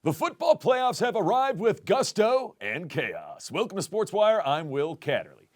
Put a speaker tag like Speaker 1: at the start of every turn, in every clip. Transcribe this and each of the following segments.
Speaker 1: The football playoffs have arrived with gusto and chaos. Welcome to SportsWire. I'm Will Catterley.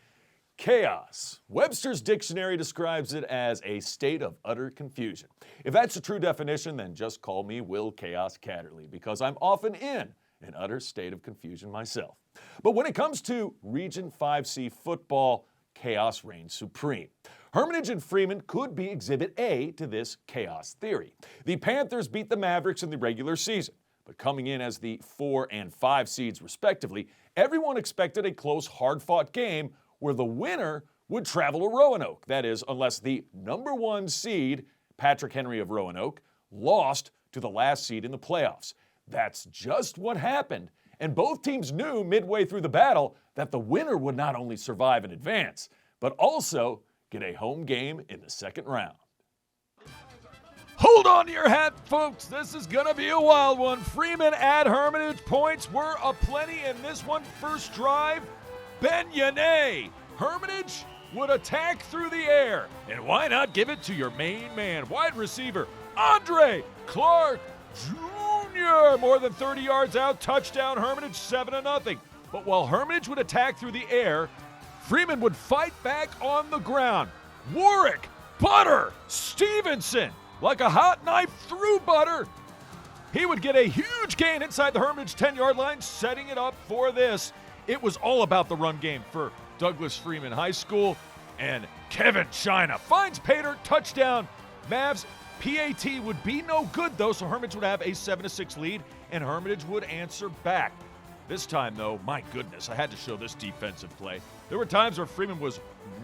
Speaker 1: Chaos. Webster's dictionary describes it as a state of utter confusion. If that's the true definition, then just call me Will Chaos Catterley, because I'm often in an utter state of confusion myself. But when it comes to Region 5C football, chaos reigns supreme. Hermitage and Freeman could be Exhibit A to this chaos theory. The Panthers beat the Mavericks in the regular season, but coming in as the 4 and 5 seeds respectively, everyone expected a close, hard-fought game where the winner would travel to Roanoke. That is, unless the number 1 seed, Patrick Henry of Roanoke, lost to the last seed in the playoffs. That's just what happened, and both teams knew midway through the battle that the winner would not only survive and advance, but also get a home game in the second round. Hold on to your hat, folks. This is going to be a wild one. Freeman at Hermitage. Points were aplenty in this one. First drive, Ben-Yanay. Hermitage would attack through the air. And why not give it to your main man, wide receiver, Andre Clark Jr. More than 30 yards out. Touchdown, Hermitage, 7-0. But while Hermitage would attack through the air, Freeman would fight back on the ground. Warwick, Butter, Stevenson, like a hot knife through butter. He would get a huge gain inside the Hermitage 10-yard line, setting it up for this. It was all about the run game for Douglas Freeman High School. And Kevin China finds Pater, touchdown. Mavs PAT would be no good, though, so Hermitage would have a 7-6 lead, and Hermitage would answer back. This time, though, my goodness, I had to show this defensive play. There were times where Freeman was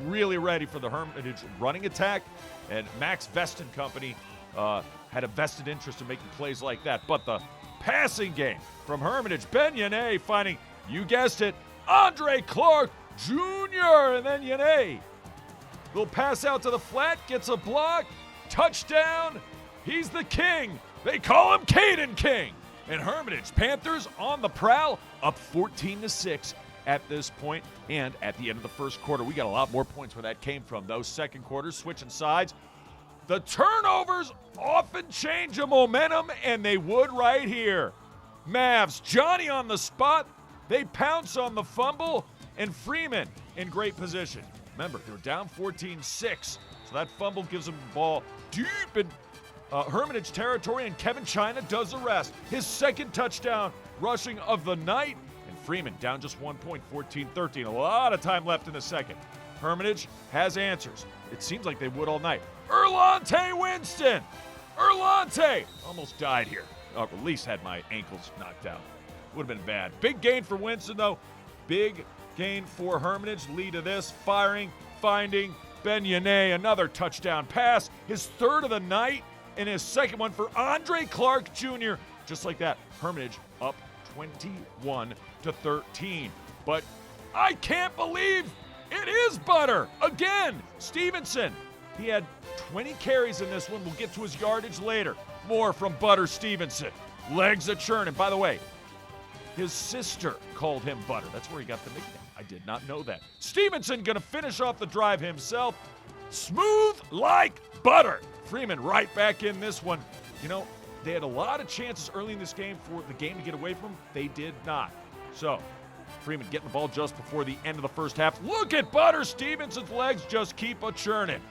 Speaker 1: really ready for the Hermitage running attack, and Max Vest and company had a vested interest in making plays like that. But the passing game from Hermitage, Ben-Yanay finding, you guessed it, Andre Clark Jr. And then Yanay will pass out to the flat, gets a block, touchdown. He's the king. They call him Caden King. And Hermitage Panthers on the prowl, up 14-6 at this point. And at the end of the first quarter, we got a lot more points where that came from. Those second quarters, switching sides. The turnovers often change a momentum, and they would right here. Mavs, Johnny on the spot. They pounce on the fumble, and Freeman in great position. Remember, they were down 14-6, so that fumble gives them the ball deep in Hermitage territory, and Kevin China does the rest. His second touchdown rushing of the night, and Freeman down just 1 point, 14-13. A lot of time left in the second. Hermitage has answers. It seems like they would all night. Erlante Winston. Erlante almost died here. At least had my ankles knocked out. Would have been bad. Big gain for Winston, though. Big gain for Hermitage. Lead to this. Firing, finding Ben-Yanay. Another touchdown pass. His third of the night. And his second one for Andre Clark Jr. Just like that, Hermitage up 21-13. But I can't believe it is Butter again. Stevenson, he had 20 carries in this one. We'll get to his yardage later. More from Butter Stevenson. Legs a churn. And by the way, his sister called him Butter. That's where he got the nickname. I did not know that. Stevenson going to finish off the drive himself. Smooth like butter. Freeman right back in this one. You know, they had a lot of chances early in this game for the game to get away from them. They did not. So, Freeman getting the ball just before the end of the first half. Look at Butter Stevenson's legs just keep a churning.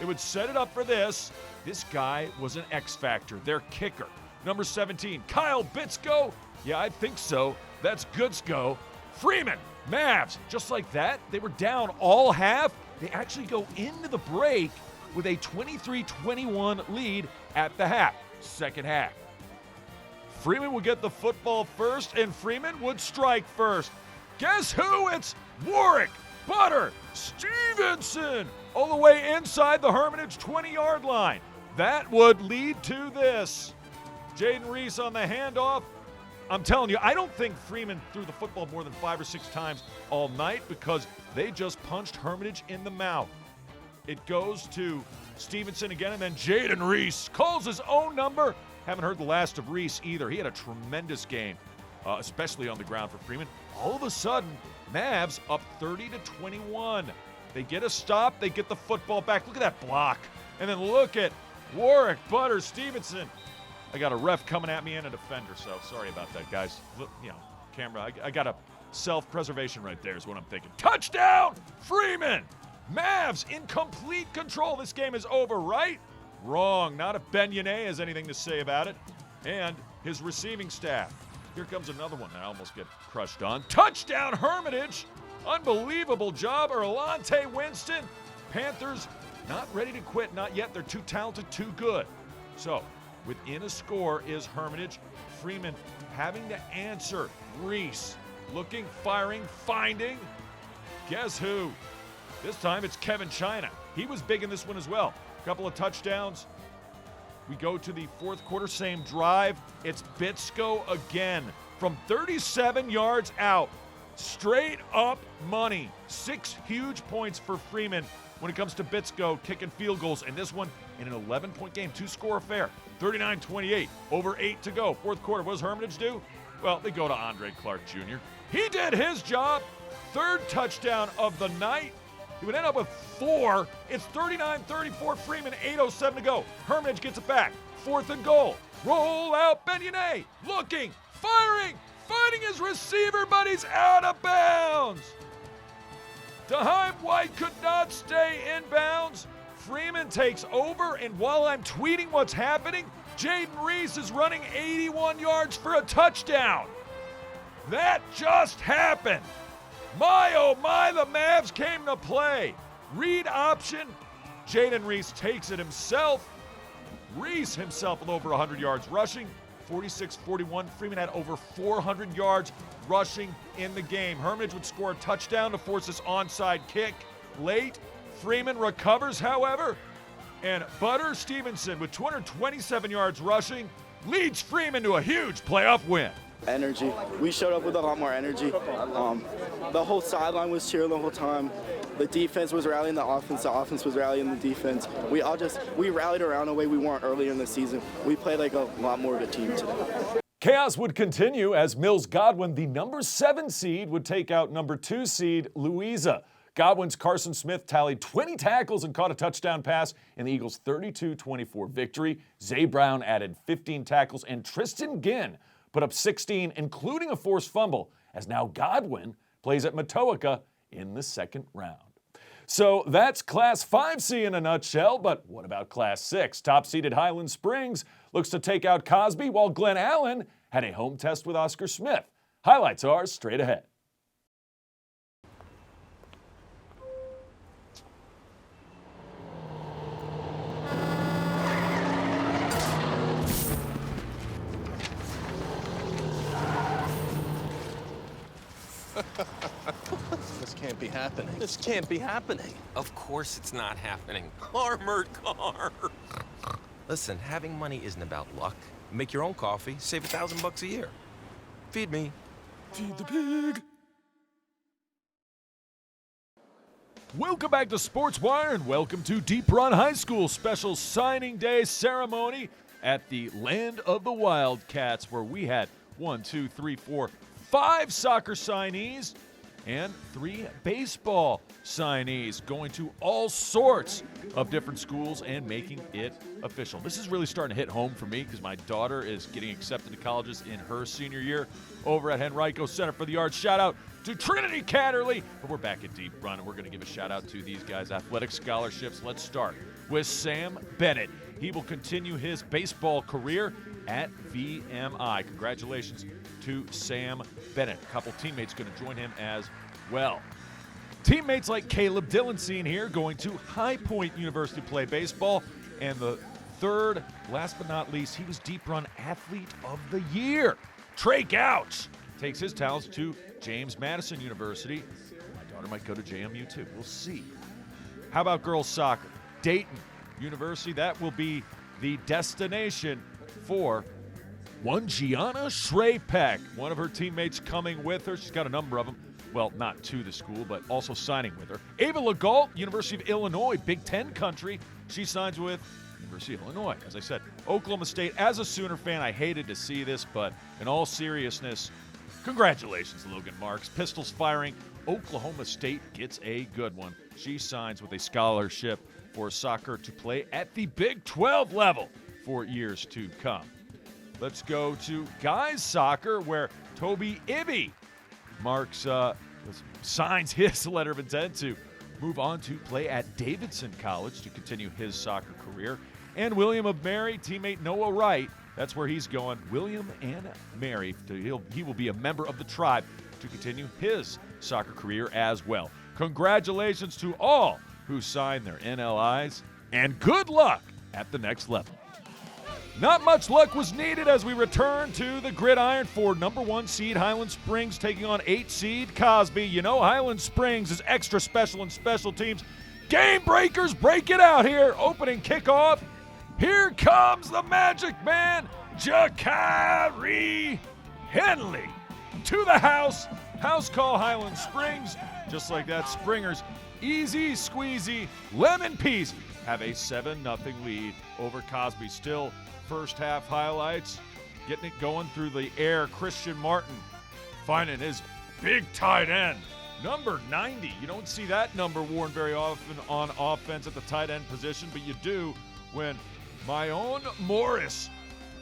Speaker 1: It would set it up for this. This guy was an X factor, their kicker. Number 17, Kyle Bitsko. Yeah, I think so. That's Goodsko. Freeman, Mavs, just like that. They were down all half. They actually go into the break with a 23-21 lead at the half. Second half. Freeman will get the football first, and Freeman would strike first. Guess who? It's Warwick, Butter, Stevenson, all the way inside the Hermitage 20-yard line. That would lead to this. Jaden Reese on the handoff. I'm telling you, I don't think Freeman threw the football more than 5 or 6 times all night because they just punched Hermitage in the mouth. It goes to Stevenson again, and then Jaden Reese calls his own number. Haven't heard the last of Reese either. He had a tremendous game, especially on the ground for Freeman. All of a sudden, Mavs up 30-21. They get a stop. They get the football back. Look at that block. And then look at Warwick, Butter, Stevenson. I got a ref coming at me and a defender, so sorry about that, guys. Look, camera, I got a self-preservation right there is what I'm thinking. Touchdown, Freeman! Mavs in complete control. This game is over, right? Wrong. Not if Ben Yane has anything to say about it. And his receiving staff. Here comes another one that I almost get crushed on. Touchdown, Hermitage! Unbelievable job, Erlante Winston. Panthers not ready to quit, not yet. They're too talented, too good. So, within a score is Hermitage. Freeman having to answer. Reese looking, firing, finding. Guess who? This time it's Kevin China. He was big in this one as well. A couple of touchdowns. We go to the fourth quarter, same drive. It's Bitsko again from 37 yards out. Straight up money. 6 huge points for Freeman when it comes to Bitsko kicking field goals. And this one in an 11-point game, 2-score affair. 39-28, over 8 to go. Fourth quarter, what does Hermitage do? Well, they go to Andre Clark Jr. He did his job. 3rd touchdown of the night. He would end up with 4. It's 39-34, Freeman, 8:07 to go. Hermitage gets it back. 4th and goal. Roll out, Ben Yane. Looking, firing, finding his receiver, but he's out of bounds. Daheim White could not stay in bounds. Freeman takes over, and while I'm tweeting what's happening, Jaden Reese is running 81 yards for a touchdown. That just happened. My, oh my, the Mavs came to play. Read option. Jaden Reese takes it himself. Reese himself with over 100 yards rushing. 46-41. Freeman had over 400 yards rushing in the game. Hermitage would score a touchdown to force this onside kick late. Freeman recovers, however, and Butter Stevenson with 227 yards rushing leads Freeman to a huge playoff win.
Speaker 2: Energy. We showed up with a lot more energy. The whole sideline was cheering the whole time. The defense was rallying the offense was rallying the defense. We rallied around a way we weren't earlier in the season. We played like a lot more of a team today.
Speaker 1: Chaos would continue as Mills Godwin, the number 7 seed, would take out number 2 seed Louisa. Godwin's Carson Smith tallied 20 tackles and caught a touchdown pass in the Eagles' 32-24 victory. Zay Brown added 15 tackles, and Tristan Ginn put up 16, including a forced fumble, as now Godwin plays at Matoaka in the second round. So that's Class 5C in a nutshell, but what about Class 6? Top-seeded Highland Springs looks to take out Cosby, while Glen Allen had a home test with Oscar Smith. Highlights are straight ahead.
Speaker 3: This can't be happening. This can't be happening.
Speaker 4: Of course it's not happening. Armored car. Listen, having money isn't about luck. Make your own coffee, save $1,000 a year. Feed me.
Speaker 1: Feed the pig. Welcome back to Sports Wire, and welcome to Deep Run High School special signing day ceremony at the Land of the Wildcats, where we had 5 soccer signees and 3 baseball signees going to all sorts of different schools and making it official. This is really starting to hit home for me because my daughter is getting accepted to colleges in her senior year over at Henrico Center for the Arts. Shout out to Trinity Catterley. But we're back at Deep Run, and we're going to give a shout out to these guys' athletic scholarships. Let's start with Sam Bennett. He will continue his baseball career at VMI. Congratulations to Sam Bennett. A couple teammates going to join him as well. Teammates like Caleb Dillenstein here going to High Point University to play baseball. And the third, last but not least, he was Deep Run Athlete of the Year. Trey Gouch takes his talents to James Madison University. My daughter might go to JMU too. We'll see. How about girls soccer? Dayton University, that will be the destination for one Gianna Shrapek. One of her teammates coming with her. She's got a number of them. Well, not to the school, but also signing with her. Ava Legault, University of Illinois, Big Ten country. She signs with University of Illinois. As I said, Oklahoma State. As a Sooner fan, I hated to see this, but in all seriousness, congratulations, Logan Marks. Pistols firing. Oklahoma State gets a good one. She signs with a scholarship for soccer to play at the Big 12 level for years to come. Let's go to guys soccer, where Toby Ibby signs his letter of intent to move on to play at Davidson College to continue his soccer career. And William of Mary, teammate Noah Wright, that's where he's going. William and Mary, he will be a member of the tribe to continue his soccer career as well. Congratulations to all who signed their NLIs, and good luck at the next level. Not much luck was needed as we return to the gridiron for number 1 seed Highland Springs taking on 8 seed Cosby. You know Highland Springs is extra special in special teams. Game breakers, break it out here. Opening kickoff. Here comes the Magic Man, Jakari Henley. To the house. House call Highland Springs. Just like that, Springers, easy squeezy, lemon peasy, have a 7-0 lead over Cosby. Still first half highlights, getting it going through the air. Christian Martin finding his big tight end, number 90. You don't see that number worn very often on offense at the tight end position, but you do when my own Morris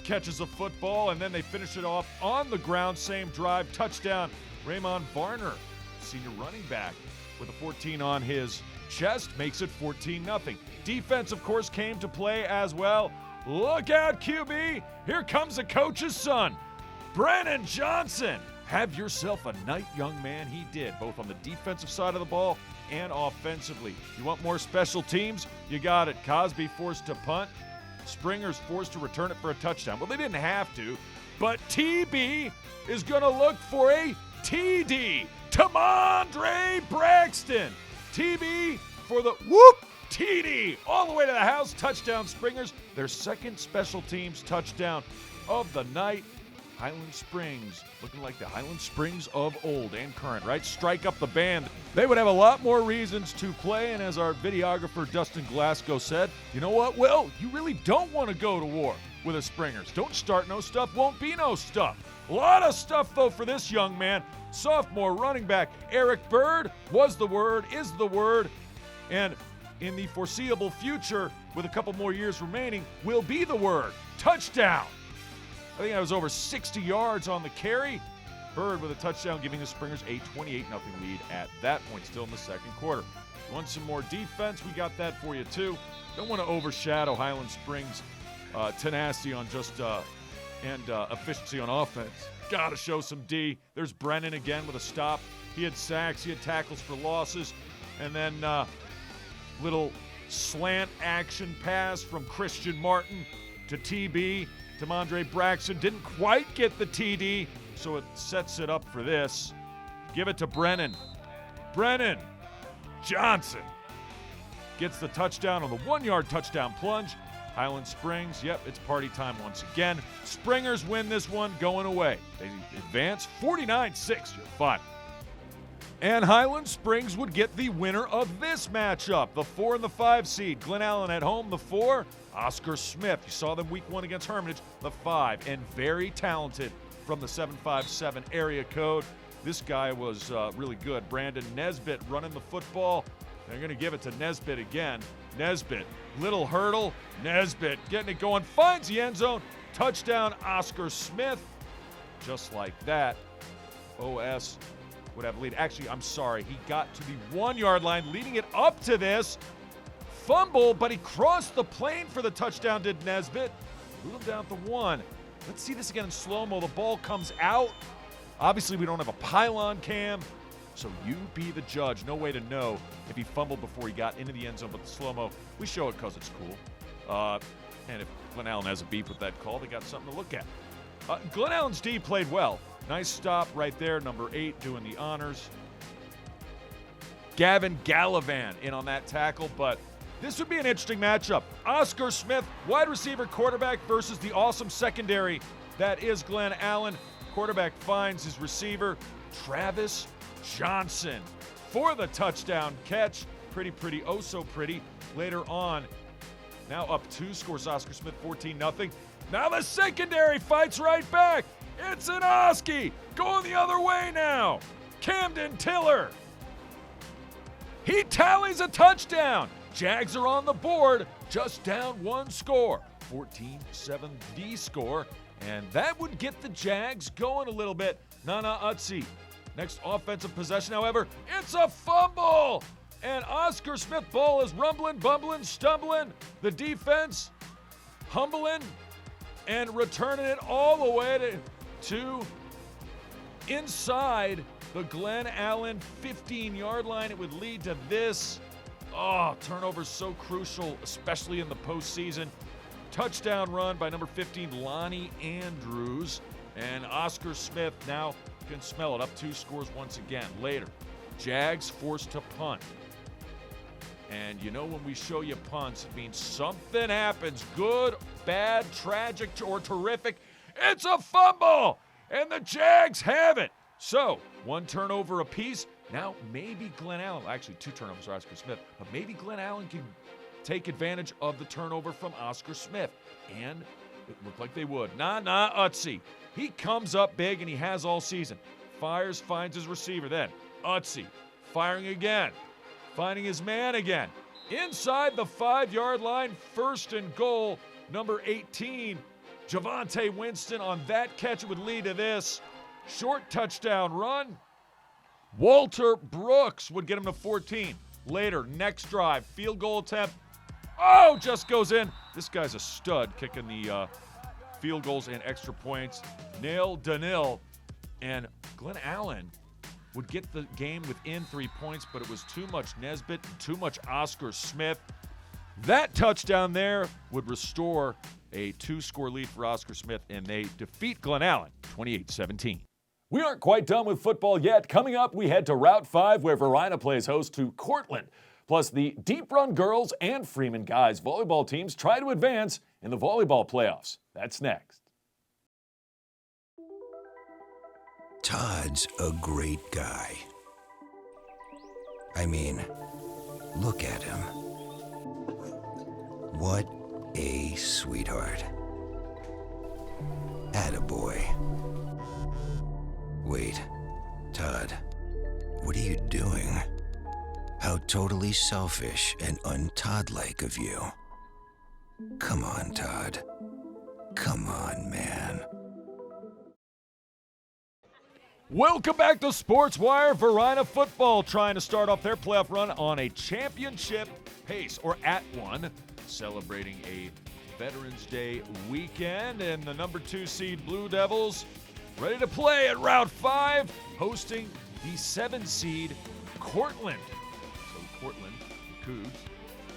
Speaker 1: catches a football, and then they finish it off on the ground. Same drive, touchdown. Raymond Varner, senior running back, with a 14 on his chest, makes it 14-0. Defense, of course, came to play as well. Look out, QB. Here comes the coach's son, Brennan Johnson. Have yourself a night, young man. He did, both on the defensive side of the ball and offensively. You want more special teams? You got it. Cosby forced to punt. Springers forced to return it for a touchdown. Well, they didn't have to, but TB is going to look for a TD. Tamondre Braxton. TB for the whoop. TD all the way to the house. Touchdown, Springers. Their second special teams touchdown of the night. Highland Springs looking like the Highland Springs of old and current, right? Strike up the band. They would have a lot more reasons to play, and as our videographer Dustin Glasgow said, you know what, Will? You really don't want to go to war with the Springers. Don't start no stuff, won't be no stuff. A lot of stuff, though, for this young man. Sophomore running back Eric Bird was the word, is the word, and in the foreseeable future, with a couple more years remaining, will be the word. Touchdown. I think I was over 60 yards on the carry. Bird with a touchdown, giving the Springers a 28-0 lead at that point, still in the second quarter. You want some more defense? We got that for you, too. Don't want to overshadow Highland Springs' tenacity on and efficiency on offense. Got to show some D. There's Brennan again with a stop. He had sacks, he had tackles for losses, and then little slant action pass from Christian Martin to TB. Tamondre Braxton didn't quite get the TD, so it sets it up for this. Give it to Brennan. Brennan Johnson gets the touchdown on the 1-yard touchdown plunge. Highland Springs, yep, it's party time once again. Springers win this one going away. They advance 49-6. You're fine. And Highland Springs would get the winner of this matchup, the 4 and the 5 seed. Glen Allen at home, the 4. Oscar Smith, you saw them week 1 against Hermitage, the 5. And very talented from the 757 area code. This guy was really good. Brandon Nesbitt running the football. They're going to give it to Nesbitt again. Nesbitt, little hurdle. Nesbitt getting it going, finds the end zone. Touchdown, Oscar Smith. Just like that, OS would have a lead. Actually, I'm sorry. He got to the 1-yard line, leading it up to this. Fumble, but he crossed the plane for the touchdown, did Nesbitt. Move him down to 1. Let's see this again in slow-mo. The ball comes out. Obviously, we don't have a pylon cam, so you be the judge. No way to know if he fumbled before he got into the end zone, but the slow-mo, we show it because it's cool. And if Glen Allen has a beef with that call, they got something to look at. Glen Allen's D played well. Nice stop right there, number 8 doing the honors. Gavin Gallivan in on that tackle, but this would be an interesting matchup. Oscar Smith, wide receiver quarterback versus the awesome secondary that is Glen Allen. Quarterback finds his receiver, Travis Johnson, for the touchdown catch. Pretty, oh so pretty. Later on, now up 2, scores Oscar Smith 14-0. Now the secondary fights right back. It's an Oski going the other way now. Camden Tiller. He tallies a touchdown. Jags are on the board, just down 1 score. 14-7 the score. And that would get the Jags going a little bit. Nana Utsi. Next offensive possession, however, it's a fumble! And Oscar Smith ball is rumbling, bumbling, stumbling. The defense humbling and returning it all the way to inside the Glen Allen 15-yard line. It would lead to this. Oh, turnover so crucial, especially in the postseason. Touchdown run by number 15, Lonnie Andrews. And Oscar Smith now can smell it. Up 2 scores once again. Later, Jags forced to punt. And you know when we show you punts, it means something happens. Good, bad, tragic, or terrific. It's a fumble! And the Jags have it. So, 1 turnover apiece. Now, maybe Glen Allen, actually 2 turnovers for Oscar Smith, but maybe Glen Allen can take advantage of the turnover from Oscar Smith. And it looked like they would. Nana Utsi. He comes up big, and he has all season. Fires, finds his receiver. Then, Utsi firing again. Finding his man again. Inside the 5-yard line, 1st and goal, number 18, Javonte Winston on that catch would lead to this. Short touchdown run. Walter Brooks would get him to 14. Later, next drive, field goal attempt. Oh, just goes in. This guy's a stud kicking the field goals and extra points. Nail Danil. And Glen Allen would get the game within 3 points, but it was too much Nesbitt, too much Oscar Smith. That touchdown there would restore a 2-score lead for Oscar Smith, and they defeat Glen Allen 28-17. We aren't quite done with football yet. Coming up, we head to Route 5, where Varina plays host to Courtland. Plus, the Deep Run girls and Freeman guys volleyball teams try to advance in the volleyball playoffs. That's next.
Speaker 5: Todd's a great guy. I mean, look at him. What a sweetheart. Attaboy. Wait, Todd, what are you doing? How totally selfish and un-Todd-like of you. Come on, Todd. Come on, man.
Speaker 1: Welcome back to Sports Wire. Varina football trying to start off their playoff run on a championship pace, or at one, celebrating a Veterans Day weekend. And the number 2 seed Blue Devils ready to play at Route 5, hosting the 7 seed Courtland. So Courtland, the Cougs,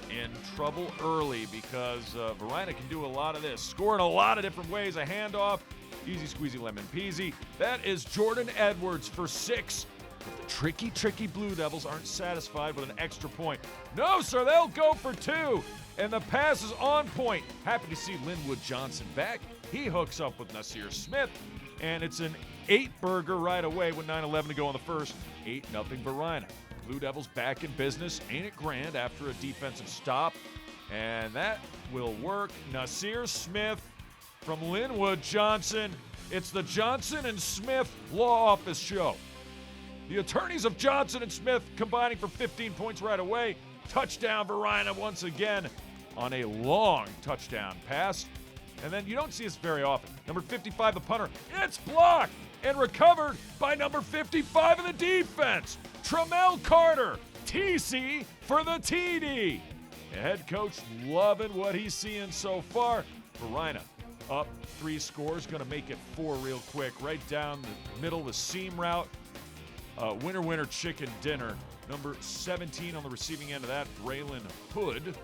Speaker 1: in trouble early because Varina can do a lot of this, score in a lot of different ways. A handoff, easy squeezy lemon peasy. That is Jordan Edwards for 6. But the tricky Blue Devils aren't satisfied with an extra point. No, sir, they'll go for 2. And the pass is on point. Happy to see Linwood Johnson back. He hooks up with Nasir Smith. And it's an 8-burger right away with 9:11 to go in the first. 8-0 Varina. Blue Devils back in business. Ain't it grand after a defensive stop? And that will work. Nasir Smith from Linwood Johnson. It's the Johnson and Smith Law Office show. The attorneys of Johnson and Smith combining for 15 points right away. Touchdown Varina once again on a long touchdown pass. And then you don't see this very often. Number 55, the punter, it's blocked and recovered by number 55 of the defense, Tremel Carter, TC for the TD. The head coach loving what he's seeing so far. Varina up 3 scores, going to make it 4 real quick. Right down the middle, the seam route. Winner chicken dinner. Number 17 on the receiving end of that, Braylon Hood.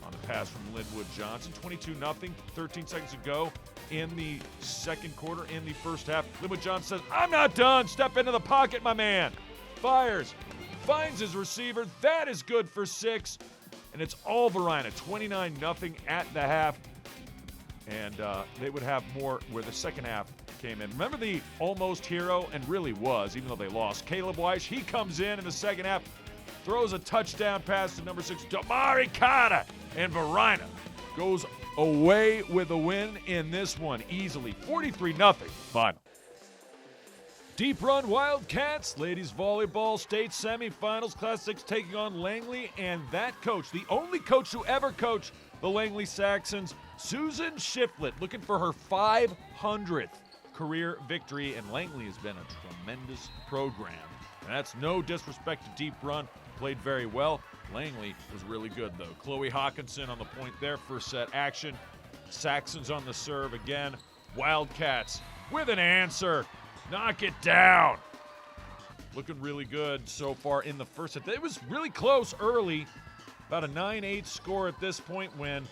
Speaker 1: On the pass from Linwood Johnson. 22-0, 13 seconds to go in the second quarter, in the first half. Linwood Johnson says, I'm not done. Step into the pocket, my man. Fires, finds his receiver. That is good for 6. And it's all Varina, 29-0 at the half. And they would have more where the second half came in. Remember the almost hero, and really was, even though they lost, Caleb Weiss. He comes in the second half, throws a touchdown pass to number 6, Damari Carter. And Varina goes away with a win in this one easily. 43-0 final. Deep Run Wildcats, ladies volleyball, state semifinals, Class 6 taking on Langley. And that coach, the only coach to ever coach the Langley Saxons. Susan Shiflett looking for her 500th career victory, and Langley has been a tremendous program. And that's no disrespect to Deep Run. Played very well. Langley was really good, though. Chloe Hawkinson on the point there. First set action. Saxons on the serve again. Wildcats with an answer. Knock it down. Looking really good so far in the first set. It was really close early. About a 9-8 score at this point when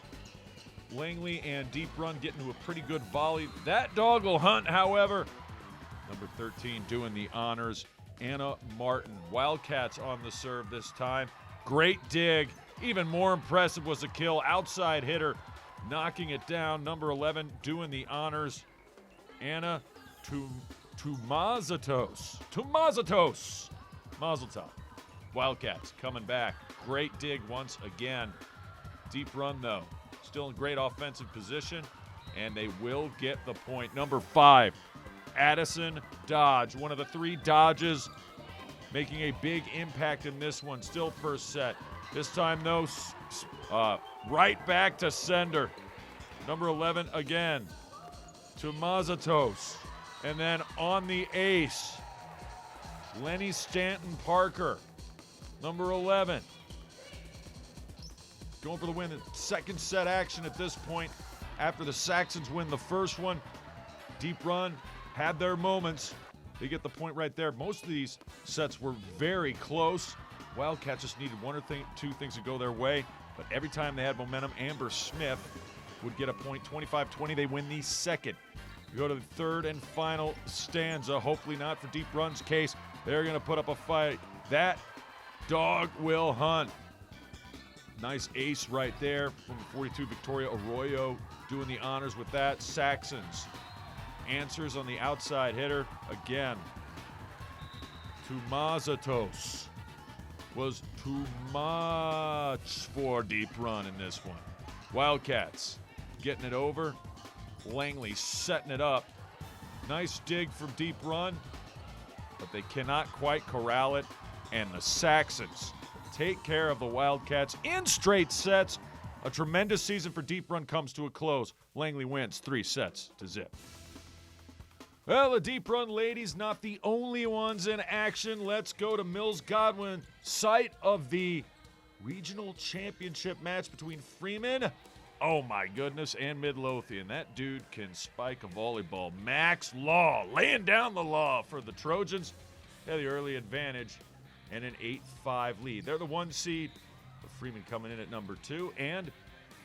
Speaker 1: Langley and Deep Run get into a pretty good volley. That dog will hunt, however. Number 13 doing the honors. Anna Martin. Wildcats on the serve this time. Great dig. Even more impressive was the kill. Outside hitter knocking it down. Number 11 doing the honors. Anna Tumazatos. Mazel tov. Wildcats coming back. Great dig once again. Deep Run, though, still in great offensive position, and they will get the point. Number 5, Addison Dodge. One of the 3 Dodges making a big impact in this one. Still first set. This time, though, right back to sender. Number 11 again to Mazatos. And then on the ace, Lenny Stanton Parker. Number 11. Going for the win in second set action at this point. After the Saxons win the first one, Deep Run had their moments. They get the point right there. Most of these sets were very close. Wildcats just needed 1 or 2 things to go their way. But every time they had momentum, Amber Smith would get a point. 25-20, they win the second. We go to the third and final stanza. Hopefully not for Deep Run's case. They're going to put up a fight. That dog will hunt. Nice ace right there from 42, Victoria Arroyo doing the honors with that. Saxons answers on the outside hitter again. Tumazatos was too much for Deep Run in this one. Wildcats getting it over. Langley setting it up. Nice dig from Deep Run, but they cannot quite corral it. And the Saxons take care of the Wildcats in straight sets. A tremendous season for Deep Run comes to a close. Langley wins 3-0. Well, the Deep Run ladies, not the only ones in action. Let's go to Mills Godwin, site of the regional championship match between Freeman, oh my goodness, and Midlothian. That dude can spike a volleyball. Max Law laying down the law for the Trojans. They have the early advantage and an 8-5 lead. They're the 1 seed. The Freeman coming in at number 2 and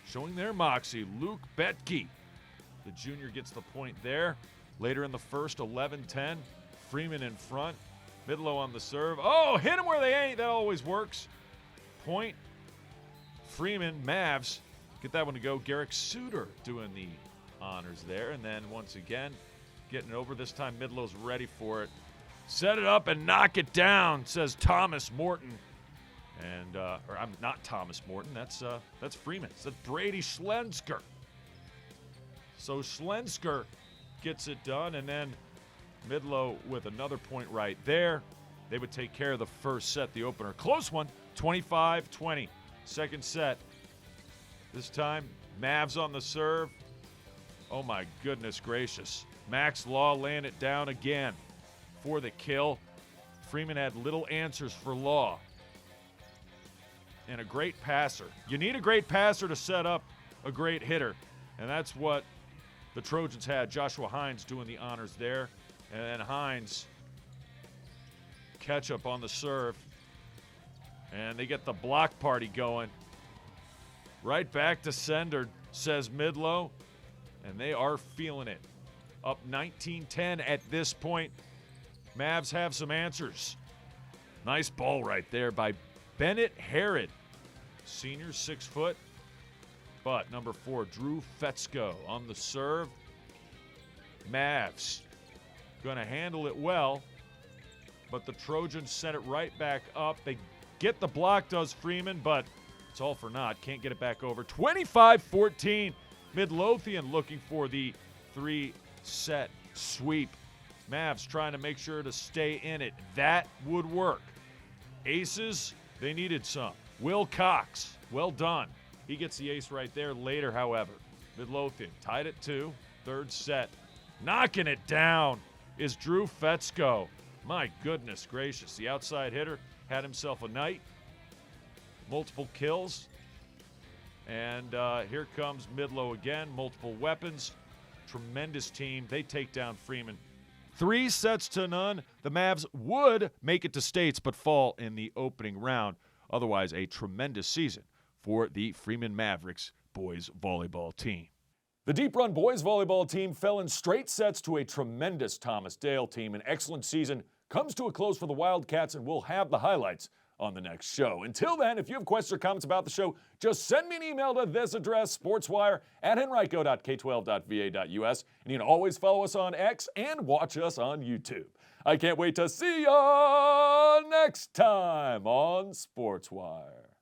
Speaker 1: showing their moxie. Luke Betke, the junior, gets the point there. Later in the first, 11-10. Freeman in front. Midlow on the serve. Oh, hit them where they ain't. That always works. Point. Freeman, Mavs, get that one to go. Garrick Suter doing the honors there. And then once again, getting it over. This time, Midlow's ready for it. Set it up and knock it down, says Thomas Morton. And, or I'm not Thomas Morton. That's Freeman. That's Brady Schlensker. So Schlensker gets it done, and then Midlow with another point right there. They would take care of the first set, the opener. Close one, 25-20. Second set. This time, Mavs on the serve. Oh my goodness gracious. Max Law laying it down again for the kill. Freeman had little answers for Law. And a great passer. You need a great passer to set up a great hitter. And that's what the Trojans had. Joshua Hines doing the honors there. And then Hines catch up on the serve. And they get the block party going. Right back to sender, says Midlow. And they are feeling it. Up 19-10 at this point. Mavs have some answers. Nice ball right there by Bennett Herod. Senior, 6 foot. But number 4, Drew Fetzko on the serve. Mavs going to handle it well. But the Trojans sent it right back up. They get the block, does Freeman, but it's all for naught. Can't get it back over. 25-14. Midlothian looking for the 3-set sweep. Mavs trying to make sure to stay in it. That would work. Aces, they needed some. Will Cox, well done. He gets the ace right there. Later, however, Midlothian tied at 2, third set. Knocking it down is Drew Fetzko. My goodness gracious. The outside hitter had himself a night. Multiple kills. And here comes Midlow again. Multiple weapons. Tremendous team. They take down Freeman 3-0. The Mavs would make it to states but fall in the opening round. Otherwise, a tremendous season for the Freeman Mavericks boys volleyball team. The Deep Run boys volleyball team fell in straight sets to a tremendous Thomas Dale team. An excellent season comes to a close for the Wildcats, and we'll have the highlights on the next show. Until then, if you have questions or comments about the show, just send me an email to this address, sportswire@henrico.k12.va.us, and you can always follow us on X and watch us on YouTube. I can't wait to see you next time on Sportswire.